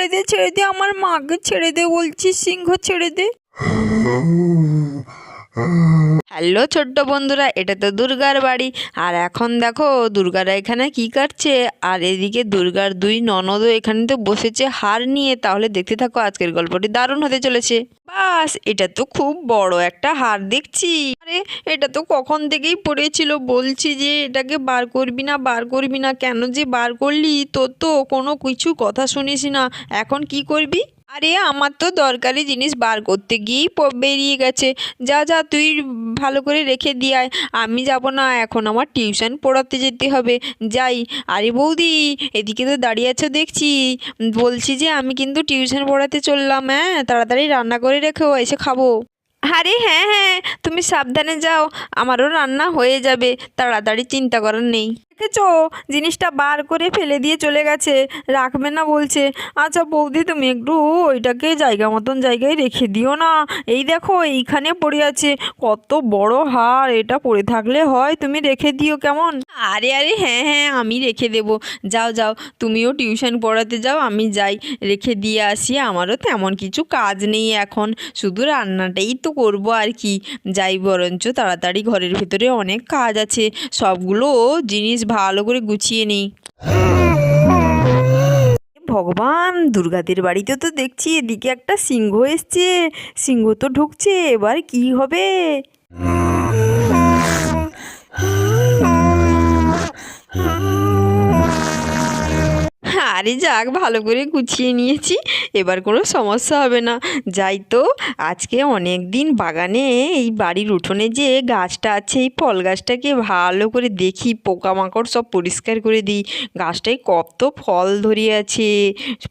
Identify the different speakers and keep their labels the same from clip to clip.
Speaker 1: ছেড়ে দে, ছেড়ে দে, আমার মাকে ছেড়ে দে বলছি, সিংহ ছেড়ে দে। হ্যালো ছোট্ট বন্ধুরা, এটা তো দুর্গার বাড়ি। আর এখন দেখো দুর্গারা এখানে কি করছে, আর এদিকে দুর্গার দুই ননদও এখানে তো বসেছে হার নিয়ে। তাহলে দেখতে থাকো, আজকের গল্পটি দারুণ হতে চলেছে। বাস, এটা তো খুব বড় একটা হার দেখছি। আরে এটা তো কখন থেকেই পড়েছিল, বলছি যে এটাকে বার করবি না, বার করবি না, কেন যে বার করলি? তোর তো কোনো কিছু কথা শুনিস না, এখন কি করবি? আরে আমার তো দরকারি জিনিস বার করতে গিয়েই বেরিয়ে গেছে। যা যা তুই ভালো করে রেখে দিয়ে আয়। আমি যাব না, এখন আমার টিউশন পড়াতে যেতে হবে, যাই। আরে বৌদি, এদিকে তো দাঁড়িয়ে আছো দেখছি। বলছি যে আমি কিন্তু টিউশন পড়াতে চললাম, হ্যাঁ তাড়াতাড়ি রান্না করে রেখো, এসে খাবো। আরে হ্যাঁ হ্যাঁ, তুমি সাবধানে যাও, আমারও রান্না হয়ে যাবে, তাড়াতাড়ি, চিন্তা করার নেই। দেখেছো, জিনিসটা বার করে ফেলে দিয়ে চলে গেছে, রাখবে না বলছে। আচ্ছা বৌদি, তুমি একটু ওইটাকে জায়গা মতন জায়গায় রেখে দিও না। এই দেখো এইখানে পড়ে আছে, কত বড় হার, এটা পড়ে থাকলে হয়, তুমি রেখে দিও কেমন? আরে আরে হ্যাঁ হ্যাঁ, আমি রেখে দেবো। যাও যাও, তুমিও টিউশন পড়াতে যাও, আমি যাই রেখে দিয়ে আসি। আমারও তেমন কিছু কাজ নেই এখন, শুধু রান্নাটাই তো করবো আর কি। যাই বরঞ্চ তাড়াতাড়ি, ঘরের ভেতরে অনেক কাজ আছে, সবগুলো জিনিস ভালো করে গুছিয়ে নিই। ভগবান, দুর্গাদের বাড়িতে তো দেখছি এদিকে একটা সিংহ এসছে, সিংহ তো ঢুকছে, এবার কি হবে? আরে যাক, ভালো করে গুছিয়ে নিয়েছি, এবার কোনো সমস্যা হবে না। যাই তো, আজকে অনেক দিন বাগানে, এই বাড়ির উঠোনে যে গাছটা আছে, এই ফল গাছটাকে ভালো করে দেখি, পোকামাকড় সব পরিষ্কার করে দিই। গাছটায় কত ফল ধরে আছে,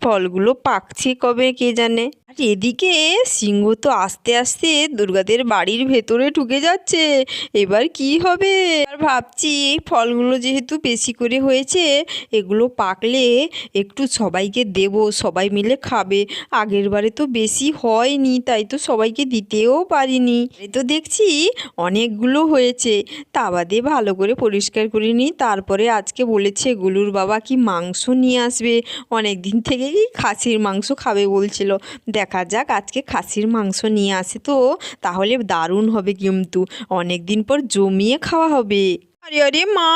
Speaker 1: ফলগুলো পাকছে কবে কে জানে। আর এদিকে সিংহ তো আস্তে আস্তে দুর্গাদের বাড়ির ভেতরে ঢুকে যাচ্ছে, এবার কি হবে? আর ভাবছি এই ফলগুলো যেহেতু বেশি করে হয়েছে, এগুলো পাকলে একটু সবাইকে দেবো, সবাই মিলে খাবে। আগের বারে তো বেশি হয়নি, তাই তো সবাইকে দিতেও পারিনি। এই তো দেখছি অনেকগুলো হয়েছে, তা বাদে ভালো করে পরিষ্কার করে নিই। তারপরে আজকে বলেছে গুলুর বাবা কি মাংস নিয়ে আসবে, অনেক দিন থেকেই খাসির মাংস খাবে বলছিল। দেখা যাক, আজকে খাসির মাংস নিয়ে আসে তো তাহলে দারুণ হবে, কিন্তু অনেক দিন পর জমিয়ে খাওয়া হবে। আরে আরে মা,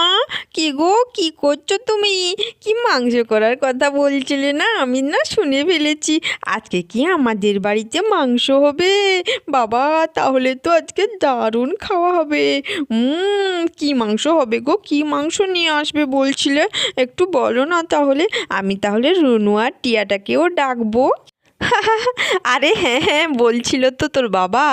Speaker 1: কি গো, কি করছো তুমি? কি মাংস করার কথা বলছিলে না, আমি না শুনে ফেলেছি। আজকে কি আমাদের বাড়িতে মাংস হবে? বাবা, তাহলে তো আজকে দারুণ খাওয়া হবে। কি মাংস হবে গো, কি মাংস নিয়ে আসবে বলছিলে? একটু বলো না তাহলে, আমি তাহলে রুনু আর টিয়াটাকেও ডাকবো। আরে হ্যাঁ হ্যাঁ, বলছিল তো তোর বাবা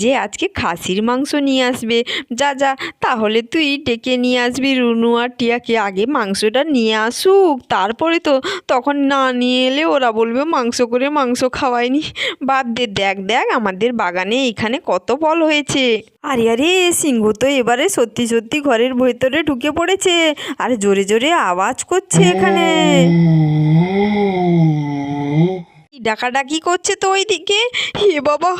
Speaker 1: যে আজকে খাসির মাংস নিয়ে আসবে। যা যা, তাহলে তুই ডেকে নিয়ে আসবি রুনু আর টিয়াকে, আগে মাংসটা নিয়ে আসুক, তারপরে তো, তখন না নিয়ে এলে ওরা বলবে মাংস করে মাংস খাওয়ায়নি। বাদ দে, দেখ দেখ আমাদের বাগানে এখানে কত ফল হয়েছে। আরে আরে, সিংহ তো এবারে সত্যি সত্যি ঘরের ভেতরে ঢুকে পড়েছে, আর জোরে জোরে আওয়াজ করছে এখানে। ডাকাডাকি করছে তো ওইদিকে। হে বাবা,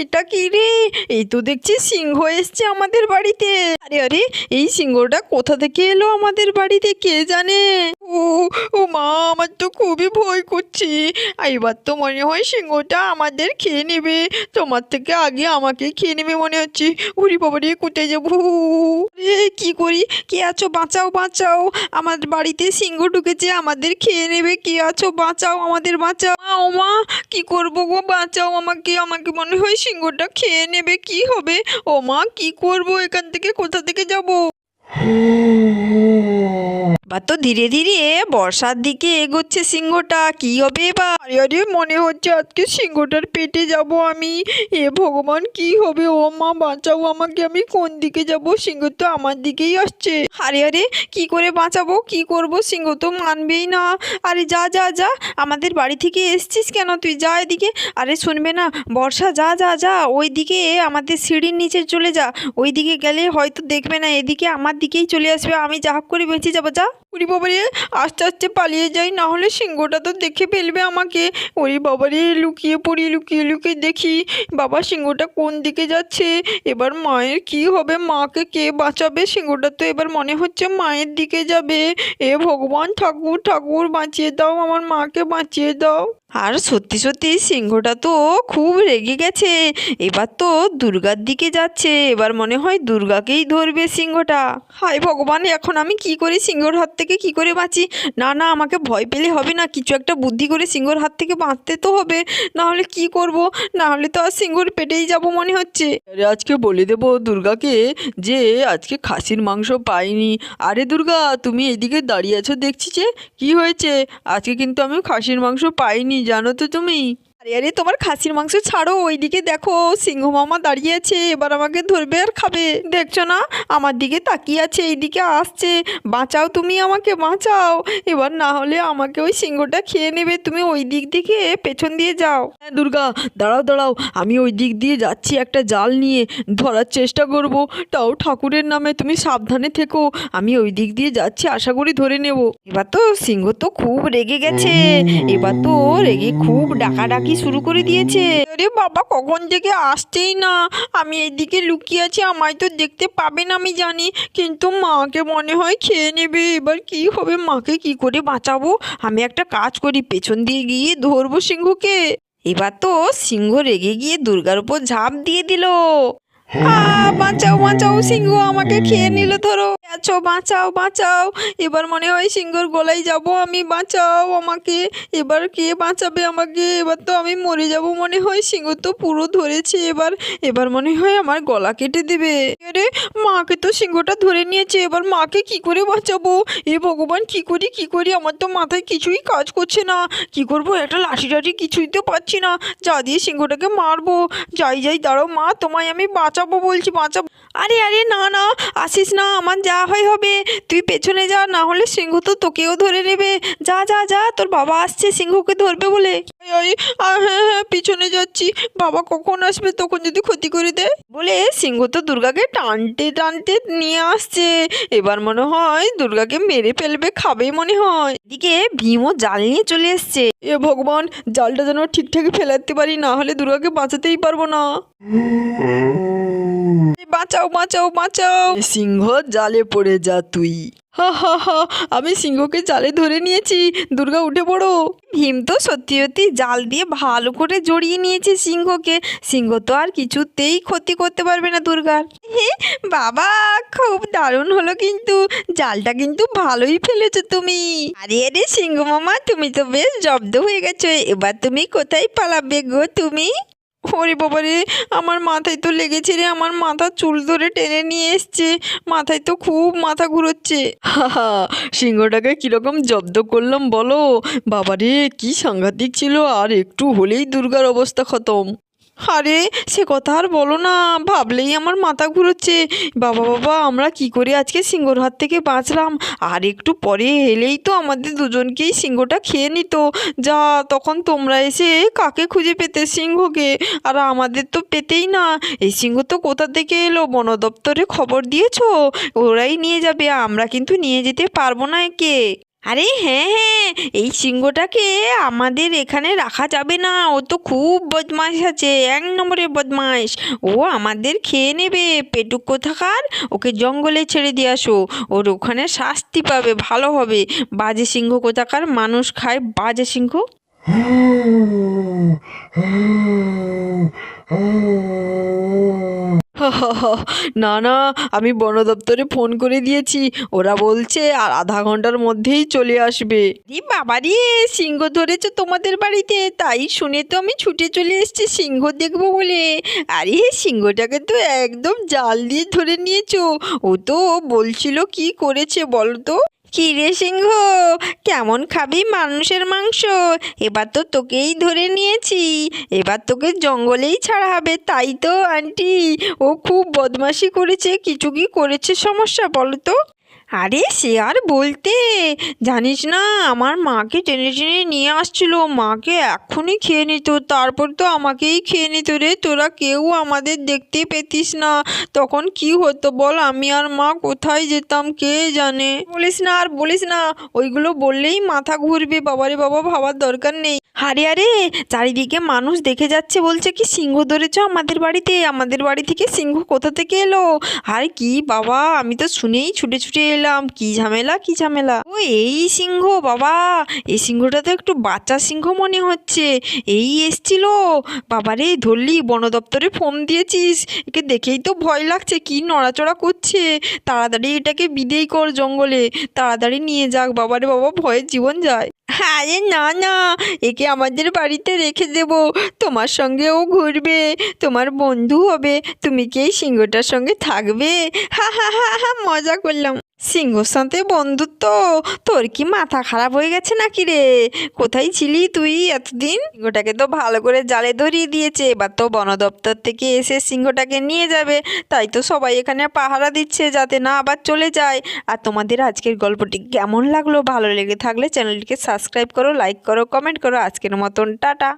Speaker 1: এটা কি রে? এই তো দেখছি সিংহ এসছে আমাদের বাড়িতে। আরে আরে, এই সিংহটা কোথা থেকে এলো আমাদের বাড়িতে কে জানে? ও ও মা, আমার তো খুবই ভয় করছে। এবার তো মনে হয় সিংহটা আমাদের খেয়ে নেবে, তোমার থেকে আগে আমাকে খেয়ে নেবে মনে হচ্ছে। উরি বাবা রে, কোথায় যাবো? রে কি করি? কে আছো, বাঁচাও বাঁচাও, আমার বাড়িতে সিংহ ঢুকেছে, আমাদের খেয়ে নেবে, কে আছো, বাঁচাও, আমাদের বাঁচাও। ও মা, কি করবো গো, বাঁচাও আমাকে, আমাকে মনে হয় সিংহটা খেয়ে নেবে, কি হবে? ও মা, কি করবো, এখান থেকে কোথা থেকে যাবো? এবার তো ধীরে ধীরে বর্ষার দিকে এগোচ্ছে সিংহটা, কি হবে এবার? আরে আরে, মনে হচ্ছে আজকে সিংহটার পেটে যাব আমি। এ ভগবান, কি হবে? ও মা, বাঁচাও আমাকে, আমি কোন দিকে যাব? সিংহ তো আমার দিকেই আসছে। আরে আরে, কি করে বাঁচাবো, কি করব? সিংহ তো মানবেই না। আরে যা যা যা, আমাদের বাড়ি থেকে এসছিস কেন তুই? যা এদিকে। আরে শুনবে না বর্ষা, যা যা যা, ওই দিকে আমাদের সিঁড়ির নিচে চলে যা, ওই দিকে গেলে হয়তো দেখবে না, এদিকে আমার দিকেই চলে আসবে, আমি যা হোক করে বেঁচে যাবো, যা। ওরে বাবারে, আস্তে আস্তে পালিয়ে যাই, না হলে সিংহটা তো দেখে ফেলবে আমাকে। ওরে বাবারে, লুকিয়ে পড়ি, লুকিয়ে লুকিয়ে দেখি বাবা সিংহটা কোন দিকে যাচ্ছে। এবার মায়ের কি হবে, মাকে কে বাঁচাবে? সিংহটা তো এবার মনে হচ্ছে মায়ের দিকে যাবে। এ ভগবান, ঠাকুর ঠাকুর বাঁচিয়ে দাও, আমার মাকে বাঁচিয়ে দাও। আর সত্যি সত্যি সিংহটা তো খুব রেগে গেছে, এবার তো দুর্গার দিকে যাচ্ছে। এবার মনে হয় দুর্গাকেই ধরবে সিংহটা। হায় ভগবান, এখন আমি কি করি, সিংহর হাত থেকে কি করে বাঁচি? না না, আমাকে ভয় পেলে হবে না, কিছু একটা বুদ্ধি করে সিংহর হাত থেকে বাঁচতে তো হবে। না হলে কি করব, না হলে তো আর সিংহর পেটেই যাব মনে হচ্ছে। আরে আজকে বলে দেবো দুর্গাকে যে আজকে খাসির মাংস পাইনি। আরে দুর্গা, তুমি এদিকে দাঁড়িয়ে আছো দেখছি, যে কি হয়েছে? আজকে কিন্তু আমি খাসির মাংস পাইনি, জানো তো তুমি। আরে আরে, তোমার খাসির মাংস ছাড়ো, ওইদিকে দেখো সিংহ মামা দাঁড়িয়ে আছে, এবার আমাকে ধরবে আর খাবে। দেখছো না, আমার দিকে তাকিয়ে আছে, এইদিকে আসছে। বাঁচাও, তুমি আমাকে বাঁচাও। এবার না হলে আমাকে ওই সিংহটা খেয়ে নেবে। তুমি ওই দিক থেকে পেছন দিয়ে যাও। হ্যাঁ দুর্গা, দাঁড়াও দাঁড়াও, আমি ওই দিক দিয়ে যাচ্ছি, একটা জাল নিয়ে ধরার চেষ্টা করব। তাও ঠাকুরের নামে তুমি সাবধানে থেকো, আমি ওই দিক দিয়ে যাচ্ছি, আশা করি ধরে নেব। এবার তো সিংহ তো খুব রেগে গেছে, এবার তো রেগে খুব ডাকাডাকি শুরু করে দিয়েছে। আরে বাবা, কখন থেকে আসছেই না। আমি এইদিকে লুকিয়ে আছি, আমায় তো দেখতে পাবে না আমি জানি, কিন্তু মাকে মনে হয় খেয়ে নেবে। এবার কি হবে, মাকে কি করে বাঁচাবো? আমি একটা কাজ করি, পেছন দিয়ে গিয়ে ধরবো সিংহকে। এবার তো সিংহ রেগে গিয়ে দুর্গার উপর ঝাঁপ দিয়ে দিল। বাঁচাও বাঁচাও, সিংহ আমাকে খেয়ে নিল, ধরো আছো, বাঁচাও বাঁচাও। এবার মনে হয় সিংহর গলায় যাব আমি, বাঁচাও আমাকে। এবার কে বাঁচাবে আমাকে? এবার তো আমি মরে যাব মনে হয়, সিংহ তো পুরো ধরেছে। এবার এবার মনে হয় আমার গলা কেটে দেবে। আরে, মাকে তো সিংহটা ধরে নিয়েছে, এবার মাকে কি করে বাঁচাবো? এ ভগবান, কি করি কি করি, আমার তো মাথায় কিছুই কাজ করছে না। কি করব, একটা লাঠি টাঠি কিছুই তো পাচ্ছি না, যা দিয়ে সিংহটাকে মারবো। যাই যাই, দাঁড়াও মা, তোমায় আমি বাঁচাবো বলছি, বাঁচাবো। আরে আরে, না না, আসিস না, আমার যা হয় হবে। তুই পেছনে যা, না হলে সিংহ তো তোকেও ধরে নেবে। যা যা যা, তোর বাবা আসছে সিংহকে ধরবে বলে। হ্যাঁ হ্যাঁ, পিছনে যাচ্ছি, বাবা কখন আসবে, তখন যদি ক্ষতি করে দেয় বলে সিংহ তো দুর্গাকে টানতে টানতে নিয়ে আসছে। এবার মনে হয় দুর্গাকে মেরে ফেলবে, খাবে মনে হয়। এদিকে ভীমও জাল নিয়ে চলে এসছে। এ ভগবান, জালটা যেন ঠিকঠাক ফেলাতে পারি, না হলে দুর্গাকে বাঁচাতেই পারবো না। বাঁচাও বাঁচাও বাঁচাও, সিংহ জালে পড়ে যা তুই। হা হা হা, আমি সিংহকে জালে ধরে নিয়েছি, দুর্গা উঠে পড়ো। ভীম তো সত্যি সত্যি জাল দিয়ে ভালো করে জড়িয়ে নিয়েছে সিংহকে। সিংহ তো আর কিছুতেই ক্ষতি করতে পারবে না দুর্গার। বাবা, খুব দারুণ হলো, কিন্তু জালটা কিন্তু ভালোই ফেলেছো তুমি। আরে আরে সিংহ মামা, তুমি তো বেশ জব্দ হয়ে গেছো, এবার তুমি কোথায় পালাবে গো তুমি? ওরে বাবারে, আমার মাথায় তো লেগেছে রে, আমার মাথার চুল ধরে টেনে নিয়ে এসছে, মাথায় তো খুব মাথা ঘুরোচ্ছে। হা, সিংহটাকে কিরকম জব্দ করলাম বলো? বাবারে, কি সাংঘাতিক ছিল, আর একটু হলেই দুর্গার অবস্থা খতম। আরে সে কথা আর বলো না, ভাবলেই আমার মাথা ঘুরোচ্ছে। বাবা বাবা, আমরা কি করে আজকে সিংহর হাত থেকে বাঁচলাম? আর একটু পরে এলেই তো আমাদের দুজনকেই সিংহটা খেয়ে নিত। যা, তখন তোমরা এসে কাকে খুঁজে পেতে, সিংহকে? আর আমাদের তো পেতেই না। এই সিংহ তো কোথা থেকে এলো, বন দপ্তরে খবর দিয়েছো? ওরাই নিয়ে যাবে, আমরা কিন্তু নিয়ে যেতে পারবো না একে। আরে হ্যাঁ হ্যাঁ, এই সিংহটাকে আমাদের এখানে রাখা যাবে না, ও তো খুব বদমাইশ আছে, এক নম্বরের বদমাইশ। ও আমাদের খেয়ে নেবে, পেটুক কোথাকার, ওকে জঙ্গলে ছেড়ে দিয়ে আসো, ওর ওখানে শাস্তি পাবে, ভালো হবে। বাজে সিংহ কোথাকার, মানুষ খায়, বাজে সিংহ। না না, আমি বন দপ্তরে ফোন করে দিয়েছি, ওরা বলছে আর আধা ঘন্টার মধ্যেই চলে আসবে। বাবা রে, সিংহ ধরেছে তোমাদের বাড়িতে, তাই শুনে তো আমি ছুটে চলে এসেছি সিংহ দেখবো বলে। আরে সিংহটাকে তো একদম জাল দিয়ে ধরে নিয়েছো। ও তো বলছিল কি করেছে বলো তো? কি রে সিংহ, কেমন খাবি মানুষের মাংস? এবার তো তোকেই ধরে নিয়েছি, এবার তোকে জঙ্গলেই ছাড়া হবে, তাই তো আন্টি? ও খুব বদমাশি করেছে, কিছু কি করেছে সমস্যা বলো তো? আরে সে আর বলতে, জানিস না আমার মাকে টেনে টেনে নিয়ে আসছিল, মাকে এক্ষুনি খেয়ে নিত, তারপর তো আমাকেই খেয়ে নিত রে। তোরা কেউ আমাদের দেখতে পেতিস না, তখন কি হতো বল? আমি আর মা কোথায় যেতাম কে জানে। বলিস না আর বলিস না, ওইগুলো বললেই মাথা ঘুরবে। বাবারে বাবা, ভাবার দরকার নেই। আরে আরে, চারিদিকে মানুষ দেখে যাচ্ছে, বলছে কি সিংহ ধরেছ আমাদের বাড়িতে। আমাদের বাড়ি থেকে সিংহ কোথা থেকে এলো? আর কি বাবা, আমি তো শুনেই ছুটে ছুটে এলাম। কি ঝামেলা কি ঝামেলা! ও এই সিংহ বাবা, এই সিংহটা তো একটু বাচ্চা সিংহ মনে হচ্ছে। এই এসছিল। বাবারে, ধরলি? বন দপ্তরে ফোন দিয়েছিস? একে দেখেই তো ভয় লাগছে, কি নড়াচড়া করছে। তাড়াতাড়ি এটাকে বিদেয় কর জঙ্গলে, তাড়াতাড়ি নিয়ে যাক। বাবারে বাবা, ভয়ে জীবন যায়। আরে না না, একে আমাদের বাড়িতে রেখে দেব। তোমার সঙ্গেও ঘুরবে, তোমার বন্ধু হবে। তুমি কি এই সিংহটার সঙ্গে থাকবে? হা হা হা হা, মজা করলাম। সিংহর সাথে বন্ধুত্ব? তোর কি মাথা খারাপ হয়ে গেছে নাকি রে? কোথায় ছিলি তুই এতদিন? সিংহটাকে তো ভালো করে জালে ধরিয়ে দিয়েছে, এবার তো বন দপ্তর থেকে এসে সিংহটাকে নিয়ে যাবে। তাই তো সবাই এখানে পাহারা দিচ্ছে, যাতে না আবার চলে যায়। আর তোমাদের আজকের গল্পটি কেমন লাগলো? ভালো লেগে থাকলে চ্যানেলটিকে সাবস্ক্রাইব করো, লাইক করো, কমেন্ট করো। আজকের মতন টাটা।